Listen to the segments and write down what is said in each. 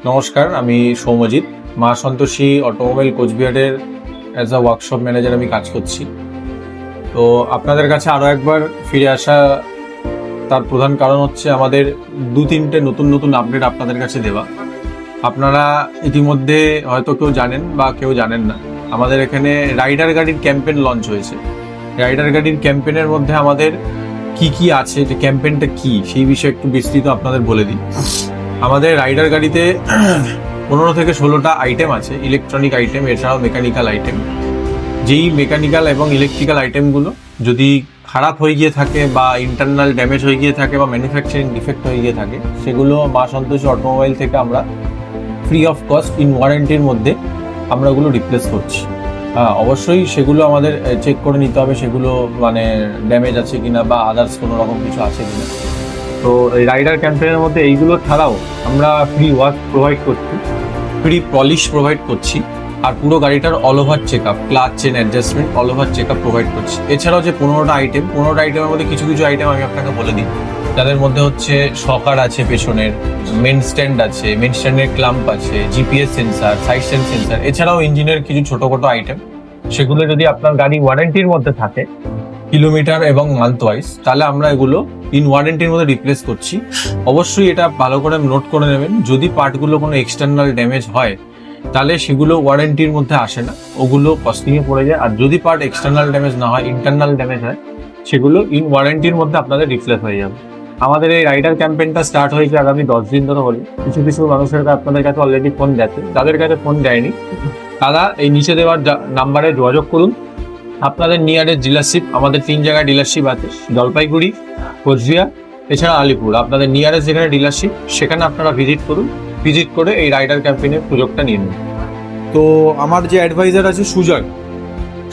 নমস্কার, আমি সৌম্যজিৎ। মা সন্তোষী অটোমোবাইল কোচবিহারের অ্যাজ আ ওয়ার্কশপ ম্যানেজার আমি কাজ করছি। তো আপনাদের কাছে আরও একবার ফিরে আসা তার প্রধান কারণ হচ্ছে আমাদের 2-3টে নতুন আপডেট আপনাদের কাছে দেওয়া। আপনারা ইতিমধ্যে হয়তো কেউ জানেন বা কেউ জানেন না, আমাদের এখানে রাইডার গাড়ির ক্যাম্পেন লঞ্চ হয়েছে। রাইডার গাড়ির ক্যাম্পেনের মধ্যে আমাদের কি আছে, যে ক্যাম্পেনটা কি সেই বিষয়ে একটু বিস্তৃত আপনাদের বলে দিই। আমাদের রাইডার গাড়িতে 15 থেকে 16টা আইটেম আছে, ইলেকট্রনিক আইটেম, এছাড়াও মেকানিক্যাল আইটেম। যেই মেকানিক্যাল এবং ইলেকট্রিক্যাল আইটেমগুলো যদি খারাপ হয়ে গিয়ে থাকে বা ইন্টারনাল ড্যামেজ হয়ে গিয়ে থাকে বা ম্যানুফ্যাকচারিং ডিফেক্ট হয়ে গিয়ে থাকে, সেগুলো মা সন্তোষী অটোমোবাইল থেকে আমরা ফ্রি অফ কস্ট ইন ওয়ারেন্টির মধ্যে আমরা ওগুলো রিপ্লেস করছি। অবশ্যই সেগুলো আমাদের চেক করে নিতে হবে, সেগুলো মানে ড্যামেজ আছে কিনা বা আদার্স কোনো রকম কিছু আছে কিনা। তো এই রাইডার ক্যাম্পেনের মধ্যে এইগুলো ছাড়াও আমরা ফ্রি ওয়াশ প্রোভাইড করছি, ফ্রি পলিশ প্রোভাইড করছি, আর পুরো গাড়িটার all over check up, clutch chain adjustment all over check up provide করছি। এছাড়াও যে 15টা আইটেমের মধ্যে কিছু আইটেম আমি আপনাকে বলে দিই। তাদের মধ্যে হচ্ছে শকার আছে, পেছনের মেন স্ট্যান্ড আছে, মেন স্ট্যান্ডের ক্লাম্প আছে, GPS sensor, side stand sensor, এছাড়াও ইঞ্জিনের কিছু ছোটোখাটো আইটেম, সেগুলো যদি আপনার গাড়ি ওয়ারেন্টির মধ্যে থাকে কিলোমিটার এবং মান্থ ওয়াইজ, তাহলে আমরা এগুলো ইন ওয়ারেন্টির মধ্যে রিপ্লেস করছি। অবশ্যই এটা ভালো করে নোট করে নেবেন, যদি পার্টগুলো কোনো এক্সটার্নাল ড্যামেজ হয় তাহলে সেগুলো ওয়ারেন্টির মধ্যে আসে না, ওগুলো কস্টিংয়ে পড়ে যায়। আর যদি পার্ট এক্সটার্নাল ড্যামেজ না হয়, ইন্টারনাল ড্যামেজ হয়, সেগুলো ইন ওয়ারেন্টির মধ্যে আপনাদের রিপ্লেস হয়ে যাবে। আমাদের এই রাইডার ক্যাম্পেইনটা স্টার্ট হয়েছে আগামী 10 দিন ধরে হলে। কিছু মানুষের আপনাদের কাছে অলরেডি ফোন গেছে, যাদের কাছে ফোন দেয়নি তারা এই নিচে দেওয়ার নাম্বারে যোগাযোগ করুন। আপনাদের নিয়ারেস্ট ডিলারশিপ, আমাদের 3 জায়গায় ডিলারশিপ আছে, জলপাইগুড়ি, কোচবিহার, এছাড়া আলিপুর। আপনাদের নিয়ারেস্ট যেখানে ডিলারশিপ সেখানে আপনারা ভিজিট করুন, ভিজিট করে এই রাইডার ক্যাম্পেইনের সুযোগটা নিয়ে নিন। তো আমার যে অ্যাডভাইজার আছে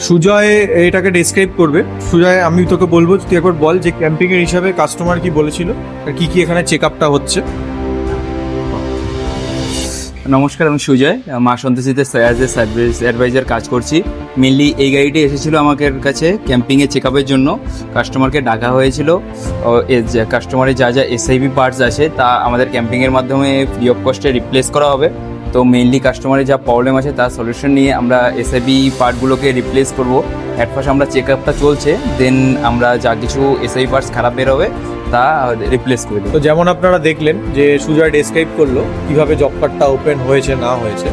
সুজয় এটাকে ডেসক্রাইব করবে। সুজয়, আমি তোকে বলবো, তুই একবার বল যে ক্যাম্পিংয়ের হিসাবে কাস্টমার কি বলেছিল, আর কি এখানে চেক আপটা হচ্ছে। নমস্কার, আমি সুজয়, মা সন্তোষীতে অ্যাজ এ সার্ভিস অ্যাডভাইজার কাজ করছি। মেনলি এই গাড়িটি এসেছিলো আমাদের কাছে ক্যাম্পিংয়ে চেক আপের জন্য। কাস্টমারকে ডাকা হয়েছিল, কাস্টমারের যা এসআইবি পার্টস আছে তা আমাদের ক্যাম্পিংয়ের মাধ্যমে ফ্রি অফ কস্টে রিপ্লেস করা হবে। তো মেনলি কাস্টমারের যা প্রবলেম আছে তার সলিউশন নিয়ে আমরা এসআইবি পার্টগুলোকে রিপ্লেস করব। অ্যাট ফার্স্ট আমরা চেক আপটা চলছে, দেন আমরা যা কিছু এসআইবি পার্টস খারাপ বেরোবে তা রিপ্লেস করে দেবো। তো যেমন আপনারা দেখলেন যে সুজয় ডেসক্রাইব করলো কিভাবে জব কার্ডটা ওপেন হয়েছে না হয়েছে।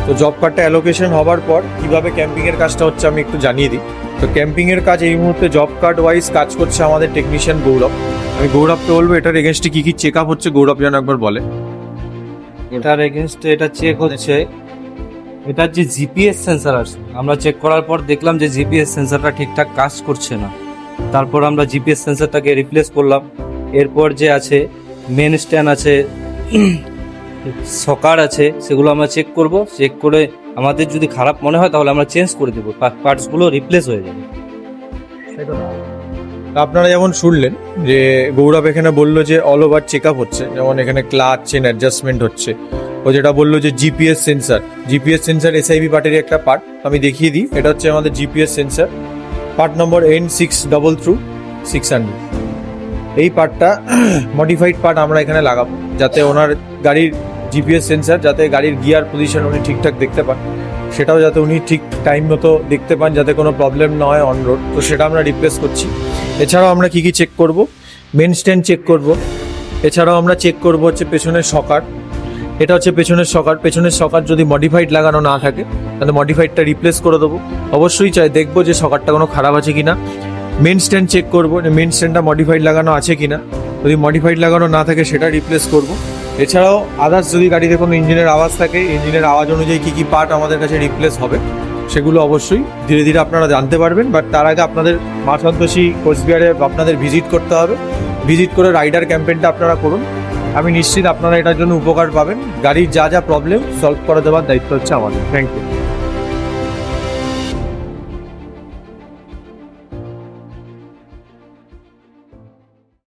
তো জব কার্ডটা অ্যালোকেশন হবার পর কিভাবে ক্যাম্পিংয়ের কাজটা হচ্ছে আমি একটু জানিয়ে দিই। তো ক্যাম্পিংয়ের কাজ এই মুহূর্তে জব কার্ড ওয়াইজ কাজ করছে আমাদের টেকনিশিয়ান গৌরব। আমি গৌরবকে বলবো এটার এগেনস্টে কি চেক আপ হচ্ছে, গৌরব যেন একবার বলে। এটার এগেনস্টে এটা চেক হচ্ছে, এটার যে জিপিএস সেন্সার আছে, আমরা চেক করার পর দেখলাম যে জিপিএস সেন্সারটা ঠিকঠাক কাজ করছে না। তারপর আমরা জিপিএস সেন্সারটাকে রিপ্লেস করলাম। এরপর যে আছে মেন স্ট্যান্ড আছে, সকার আছে, সেগুলো আমরা চেক করব। চেক করে আমাদের যদি খারাপ মনে হয় তাহলে আমরা চেঞ্জ করে দেবো, পার্টসগুলো রিপ্লেস হয়ে যাবে। আপনারা যেমন শুনলেন যে গৌরব এখানে বললো যে অল ওভার চেক আপ হচ্ছে, যেমন এখানে ক্লাচ চেন অ্যাডজাস্টমেন্ট হচ্ছে। ও যেটা বললো যে জিপিএস সেন্সার এসআইবি পার্টেরই একটা পার্ট, আমি দেখিয়ে দিই। এটা হচ্ছে আমাদের GPS sensor, part number N633-600। এই পার্টটা মডিফাইড পার্ট আমরা এখানে লাগাবো, যাতে ওনার গাড়ির জিপিএস সেন্সার, যাতে গাড়ির গিয়ার পজিশন উনি ঠিকঠাক দেখতে পান, সেটাও যাতে উনি ঠিক টাইম মতো দেখতে পান, যাতে কোনো প্রবলেম না হয় অন রোড। তো সেটা আমরা রিপ্লেস করছি। এছাড়াও আমরা কি চেক করব, মেন স্ট্যান্ড চেক করব। এছাড়াও আমরা চেক করব হচ্ছে পেছনের সকার। এটা হচ্ছে পেছনের সকার যদি মডিফাইড লাগানো না থাকে তাহলে মডিফাইডটা রিপ্লেস করে দেবো। অবশ্যই দেখবো যে সকারটা কোনো খারাপ আছে কিনা। মেন স্ট্যান্ড চেক করবো, মেন স্ট্যান্ডটা মডিফাইড লাগানো আছে কিনা। যদি মডিফাইড লাগানো না থাকে সেটা রিপ্লেস করব। এছাড়াও আদার্স যদি গাড়িতে কোনো ইঞ্জিনের আওয়াজ থাকে, ইঞ্জিনের আওয়াজ অনুযায়ী কি পার্ট আমাদের কাছে রিপ্লেস হবে, সেগুলো অবশ্যই ধীরে ধীরে আপনারা জানতে পারবেন। বাট তার আগে আপনাদের মা সন্তোষী কোচবিহারে আপনাদের ভিজিট করতে হবে। ভিজিট করে রাইডার ক্যাম্পেইনটা আপনারা করুন। আমি নিশ্চিত আপনারা এটার জন্য উপকার পাবেন। গাড়ির যা প্রবলেম সলভ করে দেওয়ার দায়িত্ব হচ্ছে আমাদের। Thank you.